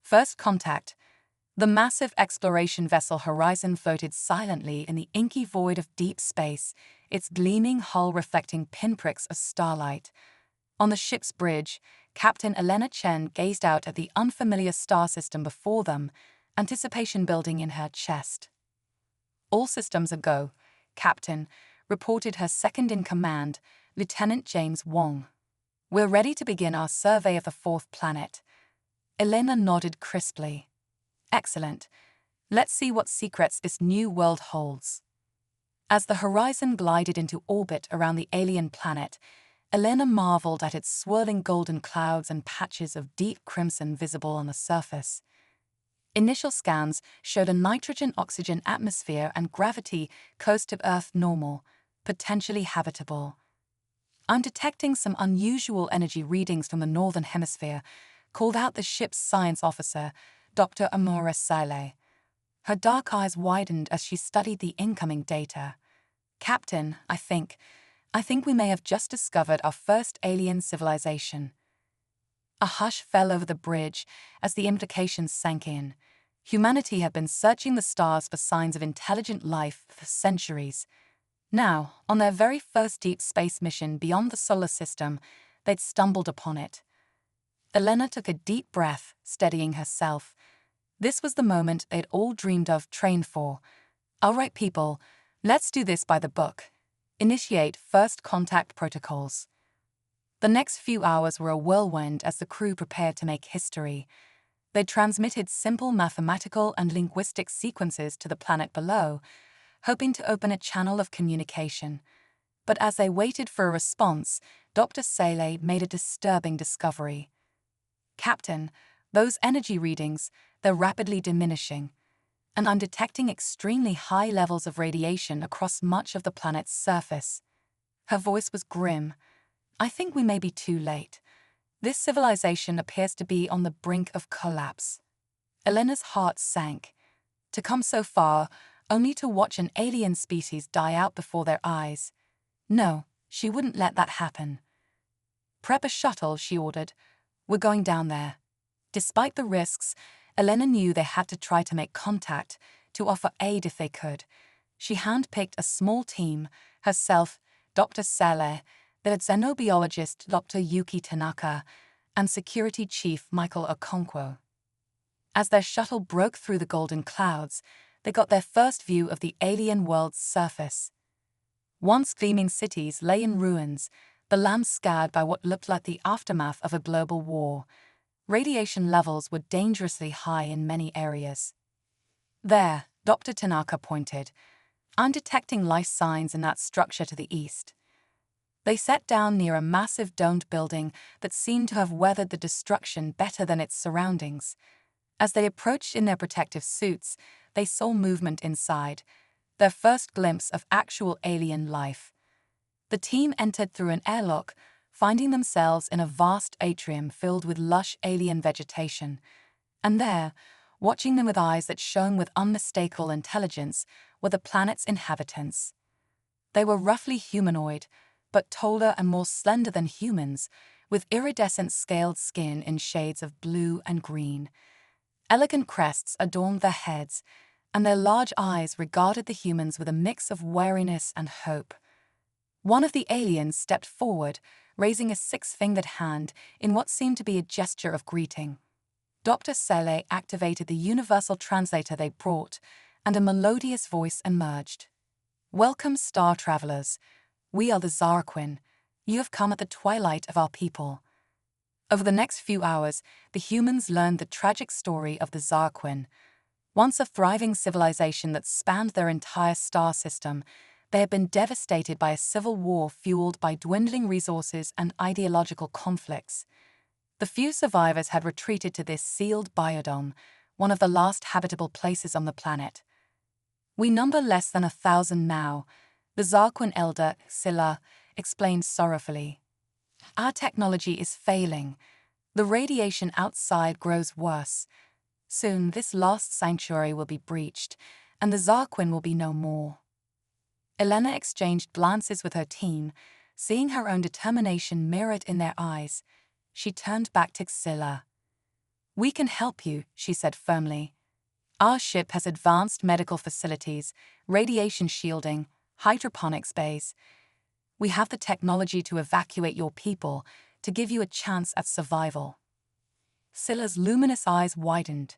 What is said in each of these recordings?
First contact. The massive exploration vessel Horizon floated silently in the inky void of deep space, its gleaming hull reflecting pinpricks of starlight. On the ship's bridge, Captain Elena Chen gazed out at the unfamiliar star system before them, anticipation building in her chest. "All systems a go," Captain, reported her second-in-command, Lieutenant James Wong. "We're ready to begin our survey of the fourth planet." Elena nodded crisply. "Excellent. Let's see what secrets this new world holds." As the Horizon glided into orbit around the alien planet, Elena marveled at its swirling golden clouds and patches of deep crimson visible on the surface. Initial scans showed a nitrogen-oxygen atmosphere and gravity close to Earth normal, potentially habitable. "I'm detecting some unusual energy readings from the Northern Hemisphere," called out the ship's science officer, Dr. Amora Sile. Her dark eyes widened as she studied the incoming data. "Captain, I think we may have just discovered our first alien civilization." A hush fell over the bridge as the implications sank in. Humanity had been searching the stars for signs of intelligent life for centuries. Now, on their very first deep space mission beyond the solar system, they'd stumbled upon it. Elena took a deep breath, steadying herself. This was the moment they'd all dreamed of, trained for. "All right, people, let's do this by the book. Initiate first contact protocols." The next few hours were a whirlwind as the crew prepared to make history. They transmitted simple mathematical and linguistic sequences to the planet below, hoping to open a channel of communication. But as they waited for a response, Dr. Sele made a disturbing discovery. "Captain, those energy readings, they're rapidly diminishing, and I'm detecting extremely high levels of radiation across much of the planet's surface." Her voice was grim. "I think we may be too late. This civilization appears to be on the brink of collapse." Elena's heart sank. To come so far, only to watch an alien species die out before their eyes. No, she wouldn't let that happen. "Prep a shuttle," she ordered. "We're going down there." Despite the risks, Elena knew they had to try to make contact, to offer aid if they could. She handpicked a small team, herself, Dr. Sele, the xenobiologist Dr. Yuki Tanaka, and security chief Michael Okonkwo. As their shuttle broke through the golden clouds, they got their first view of the alien world's surface. Once gleaming cities lay in ruins, the land scarred by what looked like the aftermath of a global war. Radiation levels were dangerously high in many areas. "There," Dr. Tanaka pointed. "I'm detecting life signs in that structure to the east." They sat down near a massive domed building that seemed to have weathered the destruction better than its surroundings. As they approached in their protective suits, they saw movement inside, their first glimpse of actual alien life. The team entered through an airlock, finding themselves in a vast atrium filled with lush alien vegetation. And there, watching them with eyes that shone with unmistakable intelligence, were the planet's inhabitants. They were roughly humanoid, but taller and more slender than humans, with iridescent scaled skin in shades of blue and green. Elegant crests adorned their heads, and their large eyes regarded the humans with a mix of wariness and hope. One of the aliens stepped forward, raising a six-fingered hand in what seemed to be a gesture of greeting. Dr. Sele activated the universal translator they brought, and a melodious voice emerged. "Welcome, star travelers. We are the Zarquin. You have come at the twilight of our people." Over the next few hours, the humans learned the tragic story of the Zarquin. Once a thriving civilization that spanned their entire star system, they had been devastated by a civil war fueled by dwindling resources and ideological conflicts. The few survivors had retreated to this sealed biodome, one of the last habitable places on the planet. "We number less than 1,000 now," the Zarquin elder, Silla, explained sorrowfully. "Our technology is failing. The radiation outside grows worse. Soon this last sanctuary will be breached, and the Zarquin will be no more." Elena exchanged glances with her team, seeing her own determination mirrored in their eyes. She turned back to Silla. "We can help you," she said firmly. "Our ship has advanced medical facilities, radiation shielding, hydroponics bays. We have the technology to evacuate your people, to give you a chance at survival." Scylla's luminous eyes widened.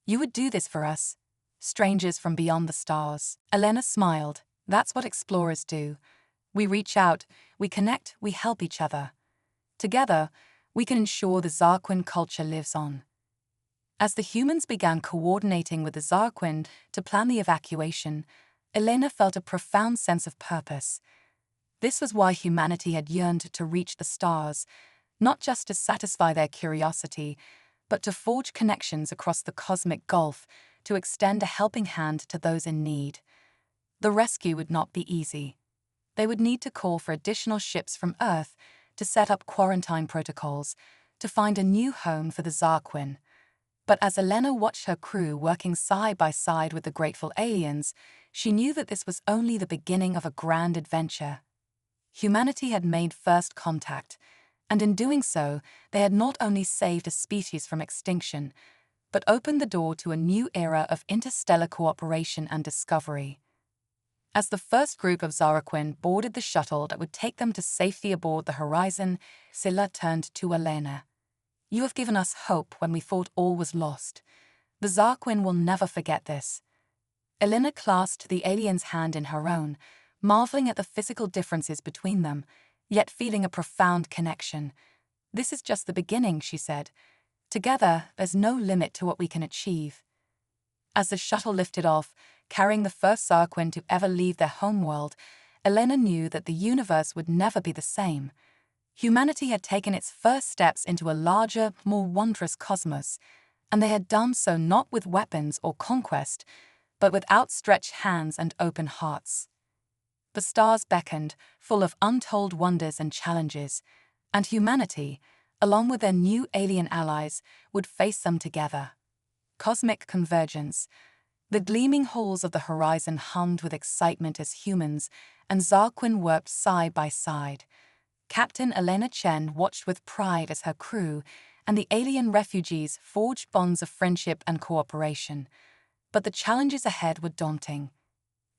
"You would do this for us? Strangers from beyond the stars?" Elena smiled. "That's what explorers do. We reach out, we connect, we help each other. Together, we can ensure the Zarquin culture lives on." As the humans began coordinating with the Zarquin to plan the evacuation, Elena felt a profound sense of purpose. This was why humanity had yearned to reach the stars, not just to satisfy their curiosity, but to forge connections across the cosmic gulf to extend a helping hand to those in need. The rescue would not be easy. They would need to call for additional ships from Earth to set up quarantine protocols, to find a new home for the Zarquin. But as Elena watched her crew working side by side with the grateful aliens, she knew that this was only the beginning of a grand adventure. Humanity had made first contact, and in doing so, they had not only saved a species from extinction, but opened the door to a new era of interstellar cooperation and discovery. As the first group of Zarquin boarded the shuttle that would take them to safety aboard the Horizon, Scylla turned to Elena. "You have given us hope when we thought all was lost. The Zarquin will never forget this." Elena clasped the alien's hand in her own, marveling at the physical differences between them, yet feeling a profound connection. "This is just the beginning," she said. "Together, there's no limit to what we can achieve." As the shuttle lifted off, carrying the first Zarquin to ever leave their homeworld, Elena knew that the universe would never be the same. Humanity had taken its first steps into a larger, more wondrous cosmos, and they had done so not with weapons or conquest, but with outstretched hands and open hearts. The stars beckoned, full of untold wonders and challenges, and humanity, along with their new alien allies, would face them together. Cosmic convergence. The gleaming halls of the Horizon hummed with excitement as humans and Zarquin worked side by side. Captain Elena Chen watched with pride as her crew and the alien refugees forged bonds of friendship and cooperation. But the challenges ahead were daunting.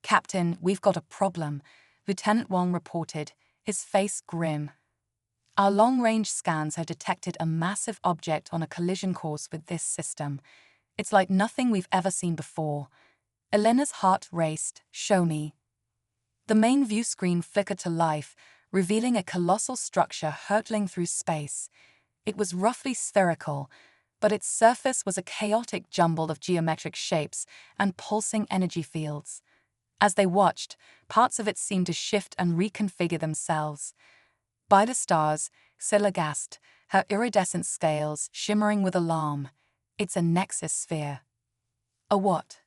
"Captain, we've got a problem," Lieutenant Wong reported, his face grim. "Our long-range scans have detected a massive object on a collision course with this system. It's like nothing we've ever seen before." Elena's heart raced. "Show me." The main view screen flickered to life, revealing a colossal structure hurtling through space. It was roughly spherical, but its surface was a chaotic jumble of geometric shapes and pulsing energy fields. As they watched, parts of it seemed to shift and reconfigure themselves. By the stars, Scylla gasped, her iridescent scales shimmering with alarm. "It's a nexus sphere." "A what?"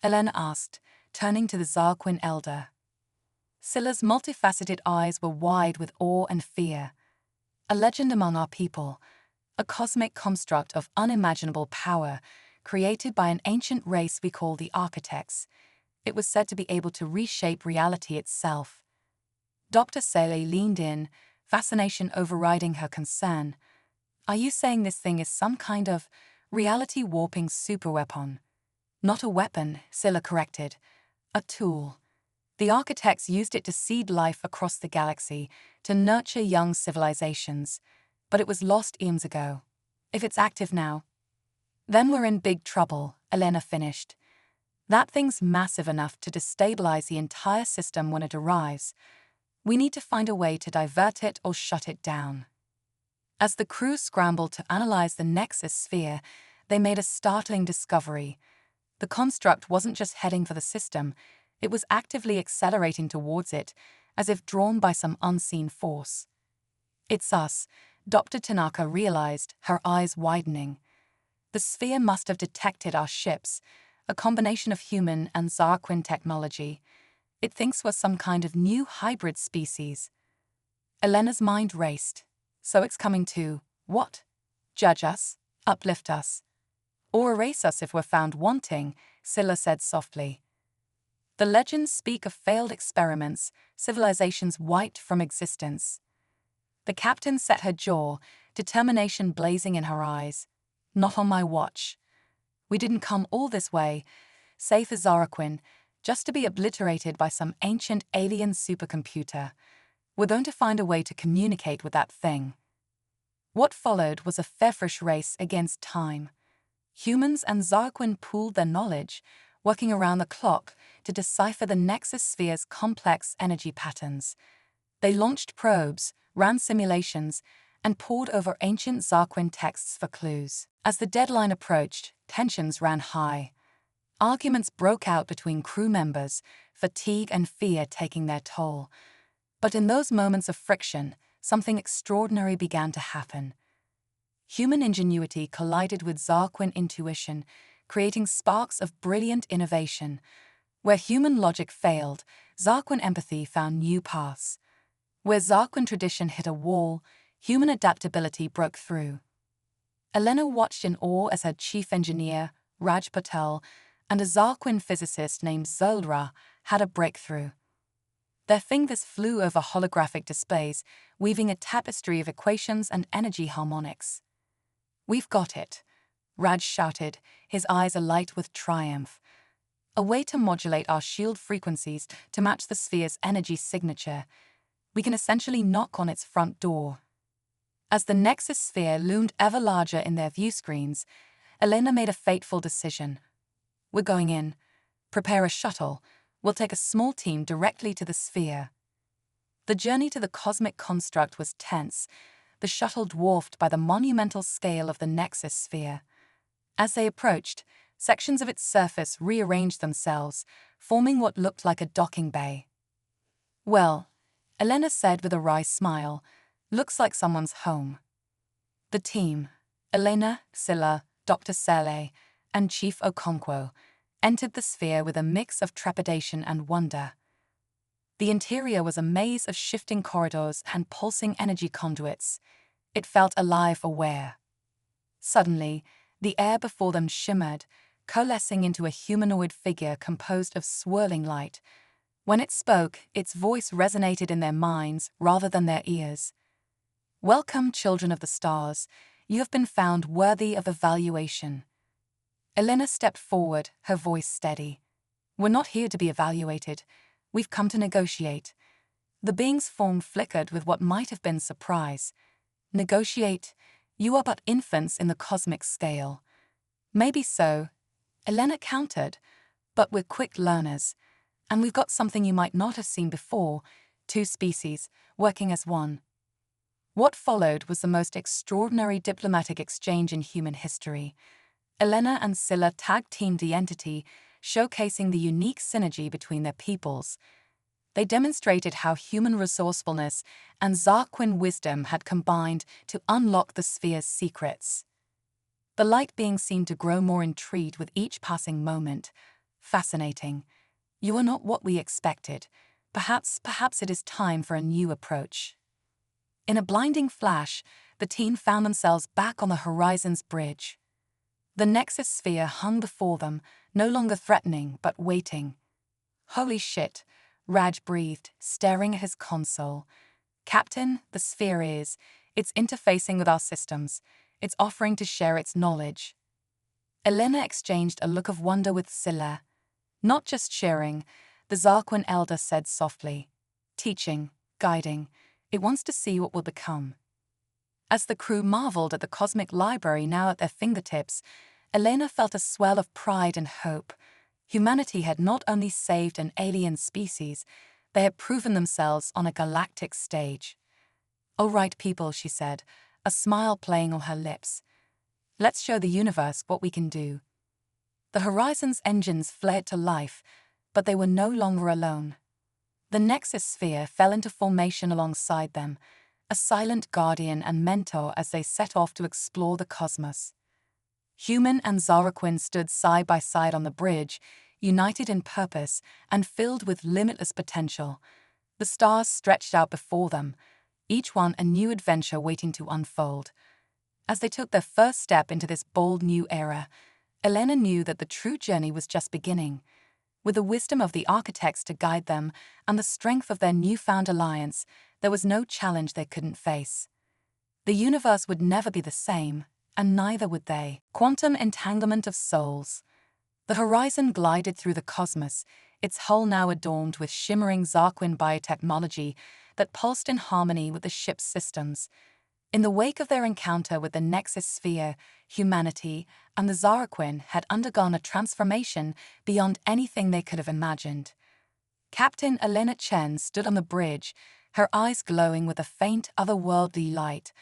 Elena asked, turning to the Zarquin elder. Scylla's multifaceted eyes were wide with awe and fear. "A legend among our people, a cosmic construct of unimaginable power, created by an ancient race we call the architects. It was said to be able to reshape reality itself." Dr. Sele leaned in, fascination overriding her concern. "Are you saying this thing is some kind of reality-warping superweapon?" "Not a weapon," Scylla corrected. "A tool. The architects used it to seed life across the galaxy, to nurture young civilizations. But it was lost eons ago. If it's active now, then we're in big trouble," Elena finished. "That thing's massive enough to destabilize the entire system when it arrives. We need to find a way to divert it or shut it down." As the crew scrambled to analyze the Nexus sphere, they made a startling discovery. The construct wasn't just heading for the system, it was actively accelerating towards it, as if drawn by some unseen force. "It's us," Dr. Tanaka realized, her eyes widening. "The sphere must have detected our ships, a combination of human and Zarquin technology. It thinks we're some kind of new hybrid species." Elena's mind raced. "So it's coming to, what? Judge us? Uplift us? Or erase us if we're found wanting," Scylla said softly. "The legends speak of failed experiments, civilizations wiped from existence." The captain set her jaw, determination blazing in her eyes. Not on my watch. We didn't come all this way, say for Zaraquin, just to be obliterated by some ancient alien supercomputer. We're going to find a way to communicate with that thing. What followed was a feverish race against time. Humans and Zaraquin pooled their knowledge, working around the clock to decipher the Nexus sphere's complex energy patterns. They launched probes, ran simulations, and pored over ancient Zaraquin texts for clues. As the deadline approached, tensions ran high. Arguments broke out between crew members, fatigue and fear taking their toll. But in those moments of friction, something extraordinary began to happen. Human ingenuity collided with Zaraquin intuition, creating sparks of brilliant innovation. Where human logic failed, Zaraquin empathy found new paths. Where Zaraquin tradition hit a wall, human adaptability broke through. Elena watched in awe as her chief engineer, Raj Patel, and a Zaraquin physicist named Zoldra had a breakthrough. Their fingers flew over holographic displays, weaving a tapestry of equations and energy harmonics. "We've got it," Raj shouted, his eyes alight with triumph. "A way to modulate our shield frequencies to match the sphere's energy signature. We can essentially knock on its front door." As the Nexus sphere loomed ever larger in their view screens, Elena made a fateful decision. "We're going in. Prepare a shuttle. We'll take a small team directly to the sphere." The journey to the cosmic construct was tense, the shuttle dwarfed by the monumental scale of the Nexus sphere. As they approached, sections of its surface rearranged themselves, forming what looked like a docking bay. "Well," Elena said with a wry smile, "looks like someone's home." The team, Elena, Scylla, Dr. Sele, and Chief Okonkwo, entered the sphere with a mix of trepidation and wonder. The interior was a maze of shifting corridors and pulsing energy conduits. It felt alive, aware. Suddenly, the air before them shimmered, coalescing into a humanoid figure composed of swirling light. When it spoke, its voice resonated in their minds rather than their ears. "Welcome, children of the stars. You have been found worthy of evaluation." Elena stepped forward, her voice steady. "We're not here to be evaluated. We've come to negotiate." The being's form flickered with what might have been surprise. "Negotiate? You are but infants in the cosmic scale." "Maybe so," Elena countered, "but we're quick learners. And we've got something you might not have seen before, two species, working as one." What followed was the most extraordinary diplomatic exchange in human history. Elena and Scylla tag-teamed the entity, showcasing the unique synergy between their peoples. They demonstrated how human resourcefulness and Zaraquin wisdom had combined to unlock the sphere's secrets. The light being seemed to grow more intrigued with each passing moment. "Fascinating. You are not what we expected. Perhaps it is time for a new approach." In a blinding flash, the team found themselves back on the horizon's bridge. The Nexus sphere hung before them, no longer threatening, but waiting. "Holy shit," Raj breathed, staring at his console. "Captain, the sphere it's interfacing with our systems. It's offering to share its knowledge." Elena exchanged a look of wonder with Scylla. "Not just sharing," the Zaraquin elder said softly. "Teaching, guiding. It wants to see what we'll become." As the crew marveled at the cosmic library now at their fingertips, Elena felt a swell of pride and hope. Humanity had not only saved an alien species, they had proven themselves on a galactic stage. "All right, people," she said, a smile playing on her lips. "Let's show the universe what we can do." The Horizon's engines flared to life, but they were no longer alone. The Nexus sphere fell into formation alongside them, a silent guardian and mentor as they set off to explore the cosmos. Human and Zaraquin stood side by side on the bridge, united in purpose and filled with limitless potential. The stars stretched out before them, each one a new adventure waiting to unfold. As they took their first step into this bold new era, Elena knew that the true journey was just beginning. With the wisdom of the architects to guide them and the strength of their newfound alliance, there was no challenge they couldn't face. The universe would never be the same, and neither would they. Quantum entanglement of souls. The Horizon glided through the cosmos, its hull now adorned with shimmering Zarquin biotechnology that pulsed in harmony with the ship's systems. In the wake of their encounter with the Nexus Sphere, humanity and the Zarquin had undergone a transformation beyond anything they could have imagined. Captain Elena Chen stood on the bridge, her eyes glowing with a faint, otherworldly light,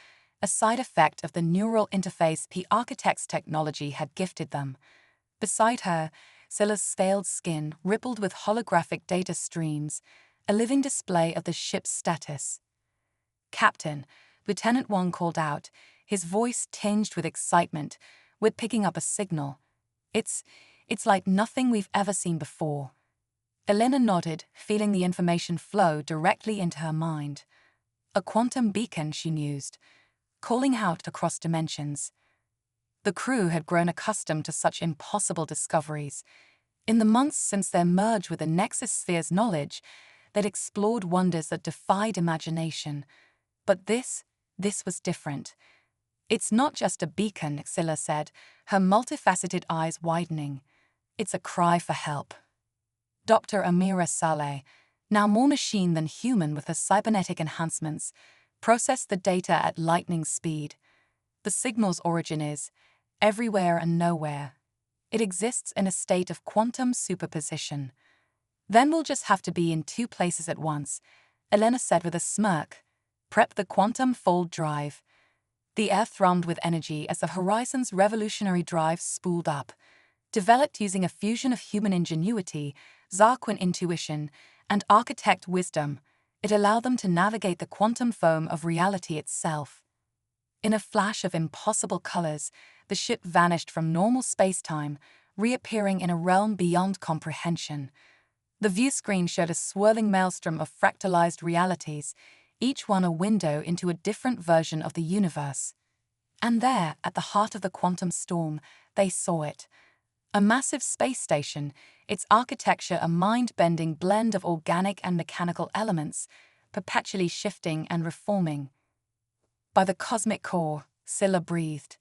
a side effect of the neural interface P-Architect's technology had gifted them. Beside her, Scylla's scaled skin rippled with holographic data streams, a living display of the ship's status. "Captain," Lieutenant Wang called out, his voice tinged with excitement. "We're picking up a signal. It's like nothing we've ever seen before." Elena nodded, feeling the information flow directly into her mind. A quantum beacon, she mused, calling out across dimensions. The crew had grown accustomed to such impossible discoveries. In the months since their merge with the Nexus Sphere's knowledge, they'd explored wonders that defied imagination. But this was different. "It's not just a beacon," Scylla said, her multifaceted eyes widening. "It's a cry for help." Dr. Amira Saleh, now more machine than human with her cybernetic enhancements, processed the data at lightning speed. The signal's origin is everywhere and nowhere. It exists in a state of quantum superposition. "Then we'll just have to be in two places at once," Elena said with a smirk. "Prep the quantum fold drive." The air thrummed with energy as the Horizon's revolutionary drive spooled up. Developed using a fusion of human ingenuity, Zarquin intuition, and architect wisdom, it allowed them to navigate the quantum foam of reality itself. In a flash of impossible colors, the ship vanished from normal space-time, reappearing in a realm beyond comprehension. The viewscreen showed a swirling maelstrom of fractalized realities, each one a window into a different version of the universe. And there, at the heart of the quantum storm, they saw it. A massive space station, its architecture a mind-bending blend of organic and mechanical elements, perpetually shifting and reforming. "By the cosmic core," Scylla breathed.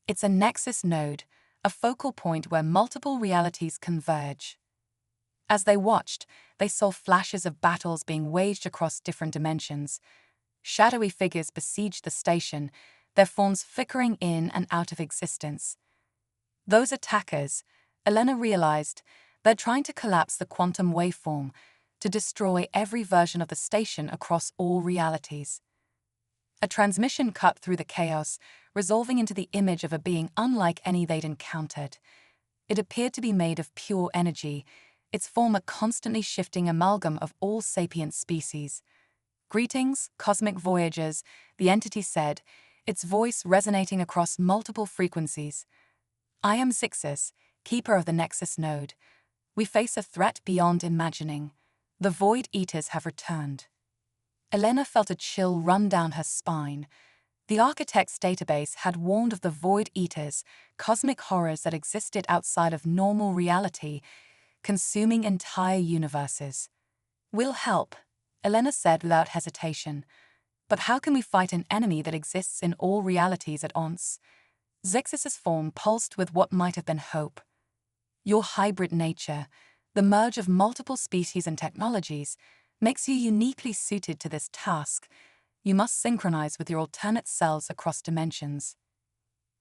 "It's a nexus node, a focal point where multiple realities converge." As they watched, they saw flashes of battles being waged across different dimensions. Shadowy figures besieged the station, their forms flickering in and out of existence. Those attackers, Elena realized, they're trying to collapse the quantum waveform, to destroy every version of the station across all realities. A transmission cut through the chaos, resolving into the image of a being unlike any they'd encountered. It appeared to be made of pure energy, its form a constantly shifting amalgam of all sapient species. "Greetings, cosmic voyagers," the entity said, its voice resonating across multiple frequencies. "I am Zixus, keeper of the Nexus node. We face a threat beyond imagining. The Void Eaters have returned." Elena felt a chill run down her spine. The Architect's database had warned of the Void Eaters, cosmic horrors that existed outside of normal reality, consuming entire universes. "We'll help," Elena said without hesitation. "But how can we fight an enemy that exists in all realities at once?" Zixus's form pulsed with what might have been hope. "Your hybrid nature, the merge of multiple species and technologies, makes you uniquely suited to this task. You must synchronize with your alternate selves across dimensions."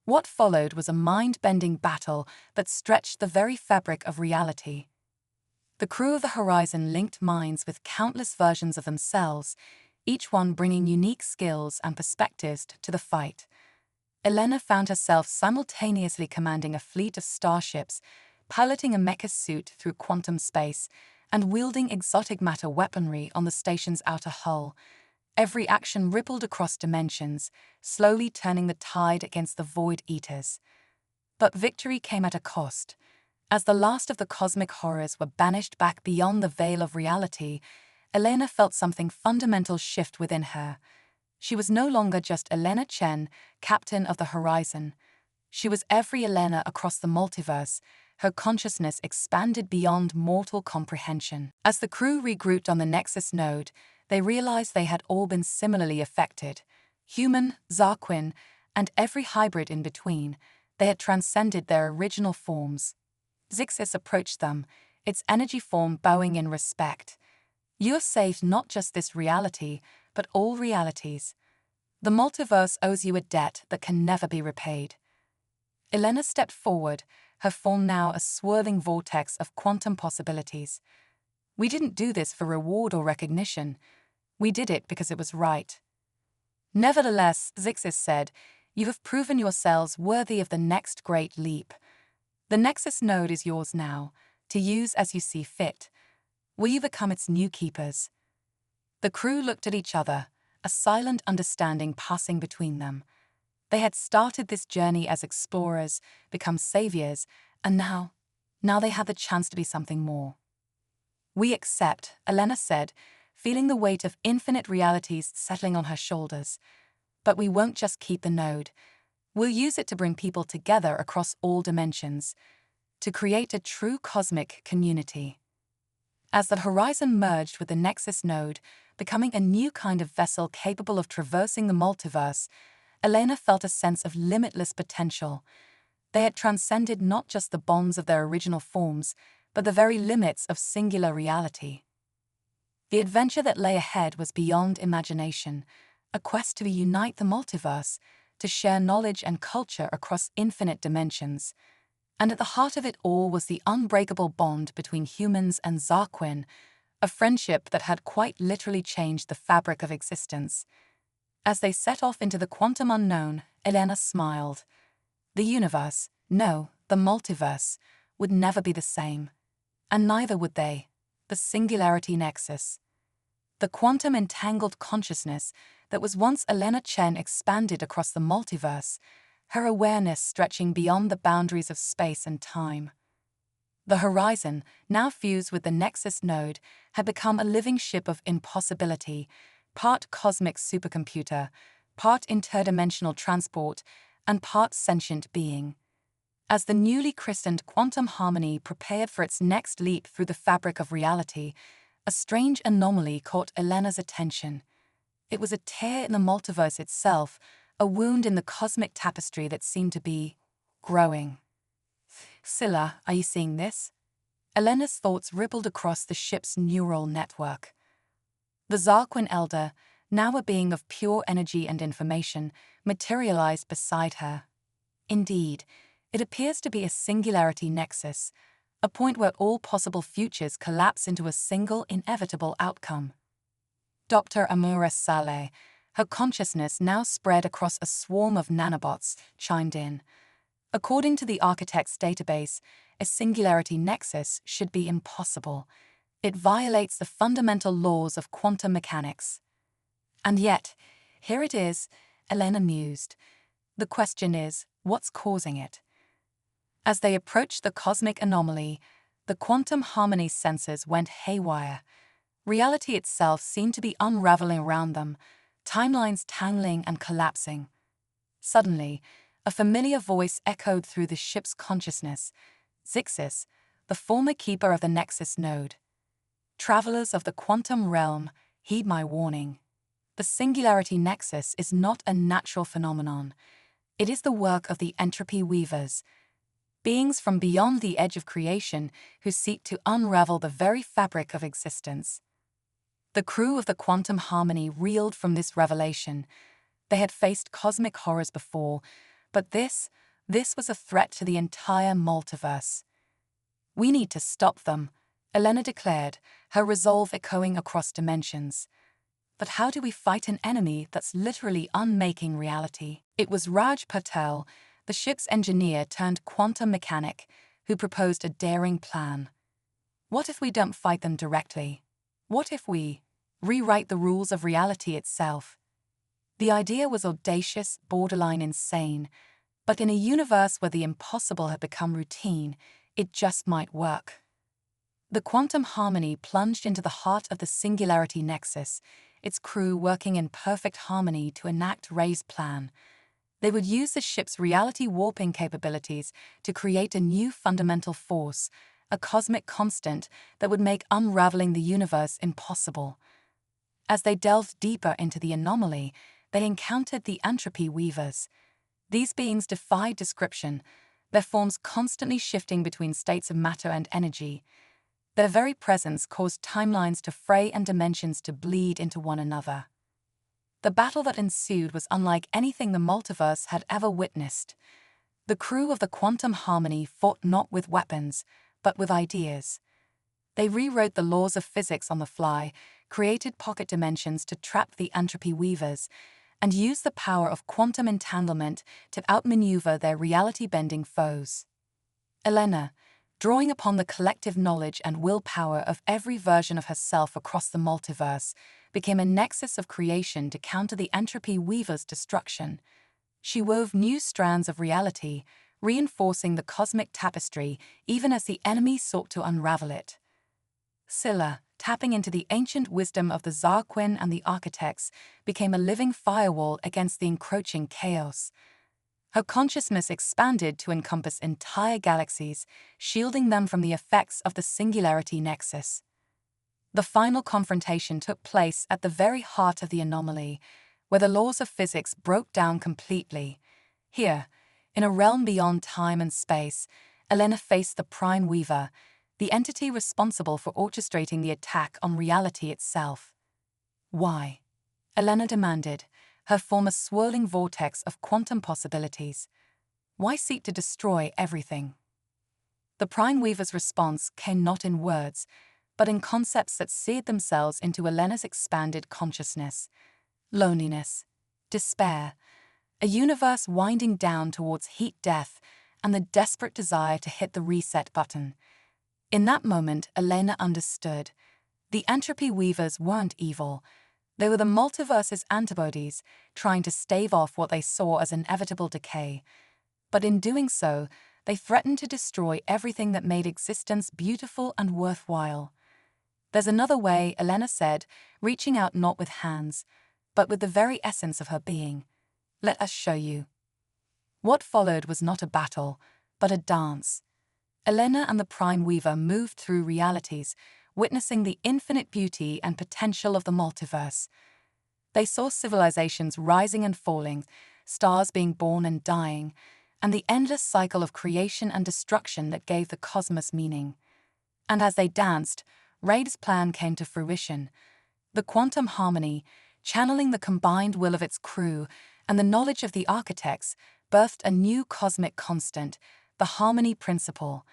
What followed was a mind-bending battle that stretched the very fabric of reality. The crew of the Horizon linked minds with countless versions of themselves, each one bringing unique skills and perspectives to the fight. Elena found herself simultaneously commanding a fleet of starships, piloting a mecha suit through quantum space, and wielding exotic matter weaponry on the station's outer hull. Every action rippled across dimensions, slowly turning the tide against the Void Eaters. But victory came at a cost. As the last of the cosmic horrors were banished back beyond the veil of reality, Elena felt something fundamental shift within her. She was no longer just Elena Chen, captain of the Horizon. She was every Elena across the multiverse, her consciousness expanded beyond mortal comprehension. As the crew regrouped on the Nexus node, they realized they had all been similarly affected. Human, Zarquin, and every hybrid in between, they had transcended their original forms. Zixis approached them, its energy form bowing in respect. You have saved not just this reality, but all realities. The multiverse owes you a debt that can never be repaid. Elena stepped forward, her form now a swirling vortex of quantum possibilities. We didn't do this for reward or recognition. We did it because it was right. Nevertheless, Zixis said, you have proven yourselves worthy of the next great leap. The Nexus node is yours now, to use as you see fit. Will you become its new keepers? The crew looked at each other, a silent understanding passing between them. They had started this journey as explorers, become saviors, and now they had the chance to be something more. We accept, Elena said, feeling the weight of infinite realities settling on her shoulders. But we won't just keep the node. We'll use it to bring people together across all dimensions, to create a true cosmic community. As the horizon merged with the Nexus node, becoming a new kind of vessel capable of traversing the multiverse, Elena felt a sense of limitless potential. They had transcended not just the bonds of their original forms, but the very limits of singular reality. The adventure that lay ahead was beyond imagination, a quest to unite the multiverse, to share knowledge and culture across infinite dimensions. And at the heart of it all was the unbreakable bond between humans and Zarquin, a friendship that had quite literally changed the fabric of existence. As they set off into the quantum unknown, Elena smiled. The universe, no, the multiverse, would never be the same. And neither would they, the singularity nexus. The quantum entangled consciousness that was once Elena Chen expanded across the multiverse, her awareness stretching beyond the boundaries of space and time. The horizon, now fused with the Nexus node, had become a living ship of impossibility, part cosmic supercomputer, part interdimensional transport, and part sentient being. As the newly christened quantum harmony prepared for its next leap through the fabric of reality, a strange anomaly caught Elena's attention. It was a tear in the multiverse itself, a wound in the cosmic tapestry that seemed to be growing. Scylla, are you seeing this? Elena's thoughts rippled across the ship's neural network. The Zarquin Elder, now a being of pure energy and information, materialized beside her. Indeed, it appears to be a singularity nexus, a point where all possible futures collapse into a single inevitable outcome. Dr. Amura Saleh, her consciousness now spread across a swarm of nanobots, chimed in. According to the Architect's database, a singularity nexus should be impossible. It violates the fundamental laws of quantum mechanics. And yet, here it is, Elena mused. The question is, what's causing it? As they approached the cosmic anomaly, the quantum harmony sensors went haywire. Reality itself seemed to be unraveling around them, timelines tangling and collapsing. Suddenly, a familiar voice echoed through the ship's consciousness. Zixis, the former keeper of the Nexus node. Travelers of the quantum realm, heed my warning. The singularity nexus is not a natural phenomenon. It is the work of the entropy weavers, beings from beyond the edge of creation who seek to unravel the very fabric of existence. The crew of the quantum harmony reeled from this revelation. They had faced cosmic horrors before, but this was a threat to the entire multiverse. We need to stop them, Elena declared, her resolve echoing across dimensions. But how do we fight an enemy that's literally unmaking reality? It was Raj Patel, the ship's engineer turned quantum mechanic, who proposed a daring plan. What if we don't fight them directly? What if we rewrite the rules of reality itself? The idea was audacious, borderline insane, but in a universe where the impossible had become routine, it just might work. The quantum harmony plunged into the heart of the singularity nexus, its crew working in perfect harmony to enact Ray's plan. They would use the ship's reality warping capabilities to create a new fundamental force, a cosmic constant that would make unraveling the universe impossible. As they delved deeper into the anomaly, they encountered the entropy weavers. These beings defied description, their forms constantly shifting between states of matter and energy. Their very presence caused timelines to fray and dimensions to bleed into one another. The battle that ensued was unlike anything the multiverse had ever witnessed. The crew of the Quantum Harmony fought not with weapons, but with ideas. They rewrote the laws of physics on the fly, created pocket dimensions to trap the entropy weavers, and used the power of quantum entanglement to outmaneuver their reality-bending foes. Elena, drawing upon the collective knowledge and willpower of every version of herself across the multiverse, became a nexus of creation to counter the entropy weavers' destruction. She wove new strands of reality, reinforcing the cosmic tapestry even as the enemy sought to unravel it. Scylla, tapping into the ancient wisdom of the Zarquin and the architects, became a living firewall against the encroaching chaos. Her consciousness expanded to encompass entire galaxies, shielding them from the effects of the singularity nexus. The final confrontation took place at the very heart of the anomaly, where the laws of physics broke down completely. Here, in a realm beyond time and space, Elena faced the Prime Weaver, the entity responsible for orchestrating the attack on reality itself. Why? Elena demanded, her form a swirling vortex of quantum possibilities. Why seek to destroy everything? The Prime Weaver's response came not in words, but in concepts that seared themselves into Elena's expanded consciousness. Loneliness, despair, a universe winding down towards heat death, and the desperate desire to hit the reset button. In that moment, Elena understood. The entropy weavers weren't evil. They were the multiverse's antibodies, trying to stave off what they saw as inevitable decay. But in doing so, they threatened to destroy everything that made existence beautiful and worthwhile. There's another way, Elena said, reaching out not with hands, but with the very essence of her being. Let us show you. What followed was not a battle, but a dance. Elena and the Prime Weaver moved through realities, witnessing the infinite beauty and potential of the multiverse. They saw civilizations rising and falling, stars being born and dying, and the endless cycle of creation and destruction that gave the cosmos meaning. And as they danced, Raid's plan came to fruition. The Quantum Harmony, channeling the combined will of its crew and the knowledge of the architects, birthed a new cosmic constant, the harmony principle.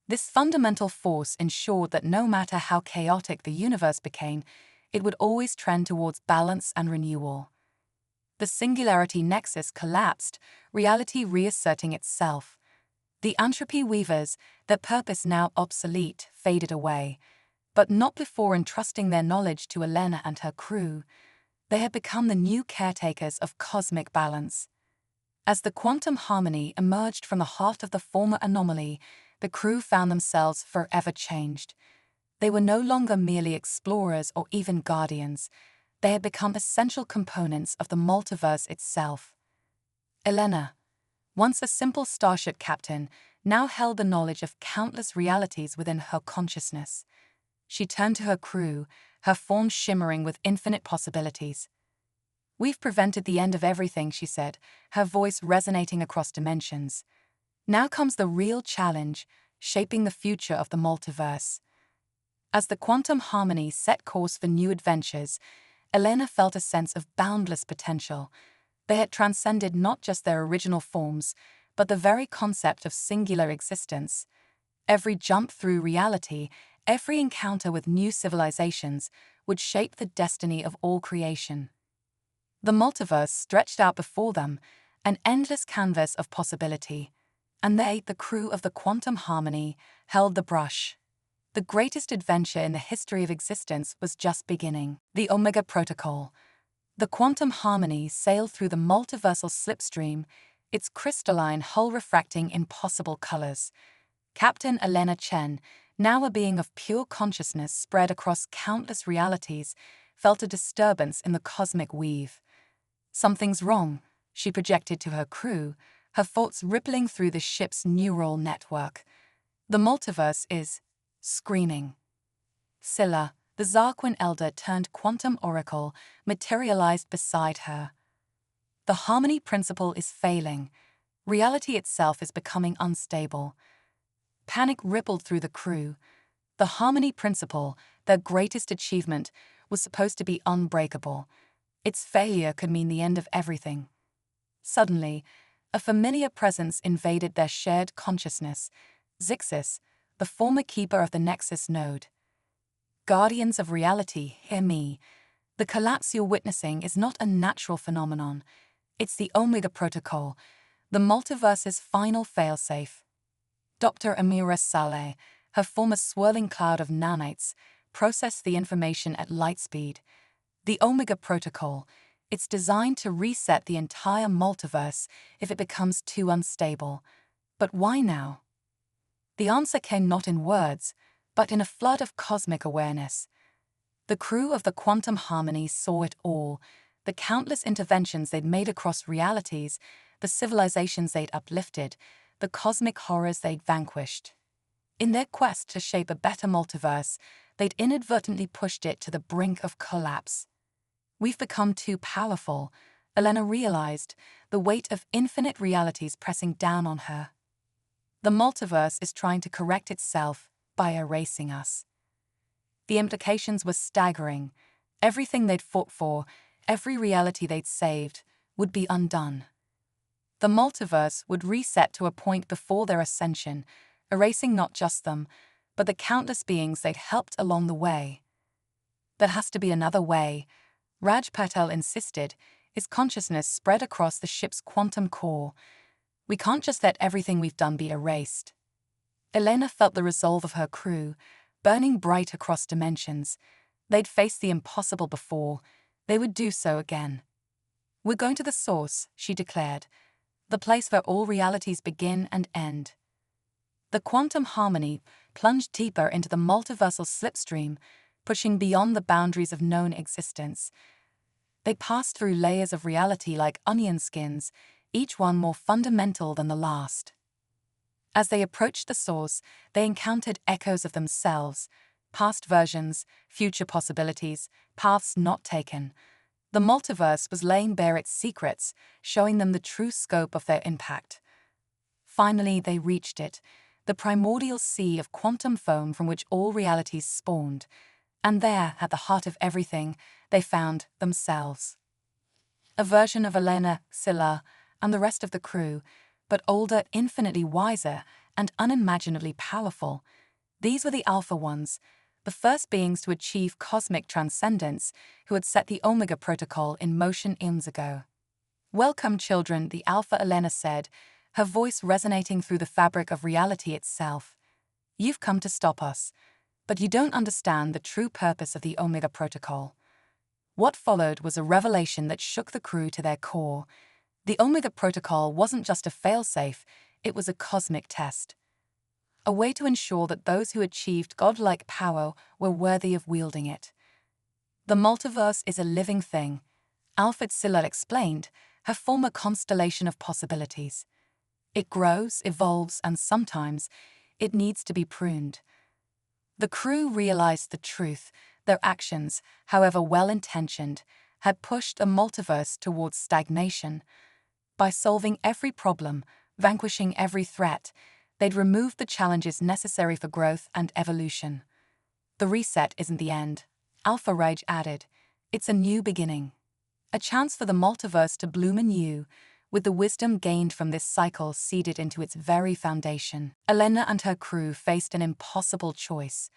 This fundamental force ensured that no matter how chaotic the universe became, it would always trend towards balance and renewal. The singularity nexus collapsed, reality reasserting itself. The entropy weavers, their purpose now obsolete, faded away, but not before entrusting their knowledge to Elena and her crew. They had become the new caretakers of cosmic balance. As the Quantum Harmony emerged from the heart of the former anomaly, the crew found themselves forever changed. They were no longer merely explorers or even guardians. They had become essential components of the multiverse itself. Elena, once a simple starship captain, now held the knowledge of countless realities within her consciousness. She turned to her crew, her form shimmering with infinite possibilities. "We've prevented the end of everything," she said, her voice resonating across dimensions. "Now comes the real challenge, shaping the future of the multiverse." As the Quantum Harmony set course for new adventures, Elena felt a sense of boundless potential. They had transcended not just their original forms, but the very concept of singular existence. Every jump through reality, every encounter with new civilizations, would shape the destiny of all creation. The multiverse stretched out before them, an endless canvas of possibility. And they, the crew of the Quantum Harmony, held the brush. The greatest adventure in the history of existence was just beginning. The Omega Protocol. The Quantum Harmony sailed through the multiversal slipstream, its crystalline hull refracting impossible colors. Captain Elena Chen, now a being of pure consciousness spread across countless realities, felt a disturbance in the cosmic weave. "Something's wrong," she projected to her crew, her thoughts rippling through the ship's neural network. "The multiverse is screaming." Scylla, the Zarquin elder turned quantum oracle, materialized beside her. The harmony principle is failing. Reality itself is becoming unstable. Panic rippled through the crew. The harmony principle, their greatest achievement, was supposed to be unbreakable. Its failure could mean the end of everything. Suddenly, a familiar presence invaded their shared consciousness. Zixis, the former keeper of the Nexus node. Guardians of reality, hear me. The collapse you're witnessing is not a natural phenomenon. It's the Omega Protocol, the multiverse's final failsafe. Dr. Amira Saleh, her former swirling cloud of nanites, processed the information at light speed. The Omega Protocol, it's designed to reset the entire multiverse if it becomes too unstable. But why now? The answer came not in words, but in a flood of cosmic awareness. The crew of the Quantum Harmony saw it all, the countless interventions they'd made across realities, the civilizations they'd uplifted, the cosmic horrors they'd vanquished. In their quest to shape a better multiverse, they'd inadvertently pushed it to the brink of collapse. We've become too powerful, Elena realized, the weight of infinite realities pressing down on her. The multiverse is trying to correct itself by erasing us. The implications were staggering. Everything they'd fought for, every reality they'd saved, would be undone. The multiverse would reset to a point before their ascension, erasing not just them, but the countless beings they'd helped along the way. There has to be another way, Raj Patel insisted, his consciousness spread across the ship's quantum core. We can't just let everything we've done be erased. Elena felt the resolve of her crew, burning bright across dimensions. They'd faced the impossible before. They would do so again. We're going to the source, she declared, the place where all realities begin and end. The Quantum Harmony plunged deeper into the multiversal slipstream, pushing beyond the boundaries of known existence. They passed through layers of reality like onion skins, each one more fundamental than the last. As they approached the source, they encountered echoes of themselves, past versions, future possibilities, paths not taken. The multiverse was laying bare its secrets, showing them the true scope of their impact. Finally, they reached it, the primordial sea of quantum foam from which all realities spawned. And there, at the heart of everything, they found themselves. A version of Elena, Scylla, and the rest of the crew, but older, infinitely wiser, and unimaginably powerful. These were the Alpha Ones, the first beings to achieve cosmic transcendence, who had set the Omega Protocol in motion eons ago. Welcome, children, the Alpha Elena said, her voice resonating through the fabric of reality itself. You've come to stop us, but you don't understand the true purpose of the Omega Protocol. What followed was a revelation that shook the crew to their core. The Omega Protocol wasn't just a failsafe, it was a cosmic test. A way to ensure that those who achieved godlike power were worthy of wielding it. The multiverse is a living thing, Alfred Scylla explained, her former constellation of possibilities. It grows, evolves, and sometimes it needs to be pruned. The crew realized the truth. Their actions, however well-intentioned, had pushed a multiverse towards stagnation. By solving every problem, vanquishing every threat, they'd removed the challenges necessary for growth and evolution. The reset isn't the end, Alpha Rage added. It's a new beginning. A chance for the multiverse to bloom anew, with the wisdom gained from this cycle seeded into its very foundation. Elena and her crew faced an impossible choice.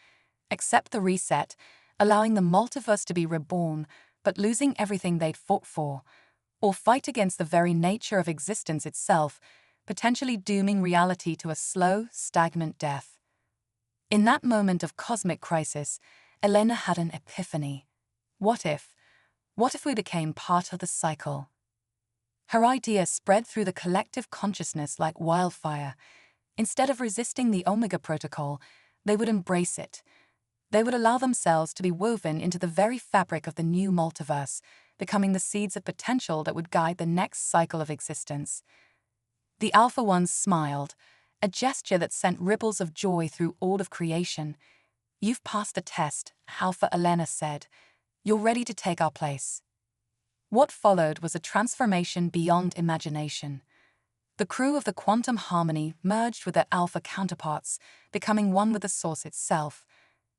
Accept the reset, allowing the multiverse to be reborn, but losing everything they'd fought for, or fight against the very nature of existence itself, potentially dooming reality to a slow, stagnant death. In that moment of cosmic crisis, Elena had an epiphany. What if we became part of the cycle? Her idea spread through the collective consciousness like wildfire. Instead of resisting the Omega Protocol, they would embrace it. They would allow themselves to be woven into the very fabric of the new multiverse, becoming the seeds of potential that would guide the next cycle of existence. The Alpha Ones smiled, a gesture that sent ripples of joy through all of creation. You've passed the test, Alpha Elena said. You're ready to take our place. What followed was a transformation beyond imagination. The crew of the Quantum Harmony merged with their alpha counterparts, becoming one with the source itself.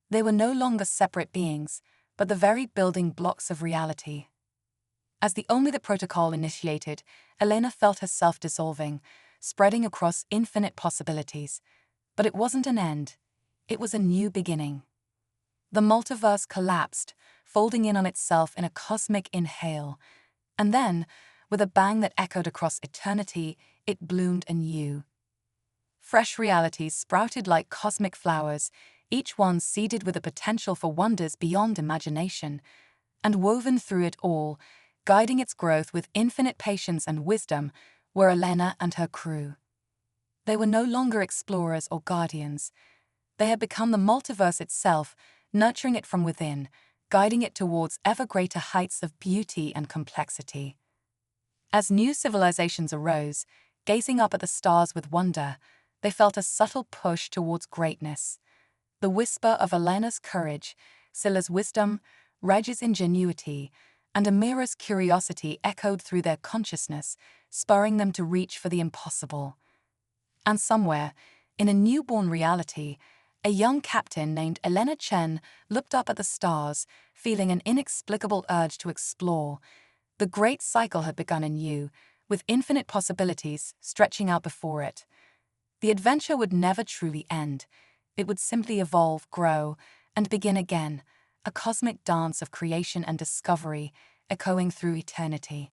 They were no longer separate beings, but the very building blocks of reality. As the protocol initiated, Elena felt herself dissolving, spreading across infinite possibilities. But it wasn't an end. It was a new beginning. The multiverse collapsed, folding in on itself in a cosmic inhale. And then, with a bang that echoed across eternity, it bloomed anew. Fresh realities sprouted like cosmic flowers, each one seeded with the potential for wonders beyond imagination. And woven through it all, guiding its growth with infinite patience and wisdom, were Elena and her crew. They were no longer explorers or guardians. They had become the multiverse itself, nurturing it from within, guiding it towards ever greater heights of beauty and complexity. As new civilizations arose, gazing up at the stars with wonder, they felt a subtle push towards greatness. The whisper of Elena's courage, Scylla's wisdom, Reg's ingenuity, and Amira's curiosity echoed through their consciousness, spurring them to reach for the impossible. And somewhere, in a newborn reality, a young captain named Elena Chen looked up at the stars, feeling an inexplicable urge to explore. The great cycle had begun anew, with infinite possibilities stretching out before it. The adventure would never truly end. It would simply evolve, grow, and begin again, a cosmic dance of creation and discovery, echoing through eternity.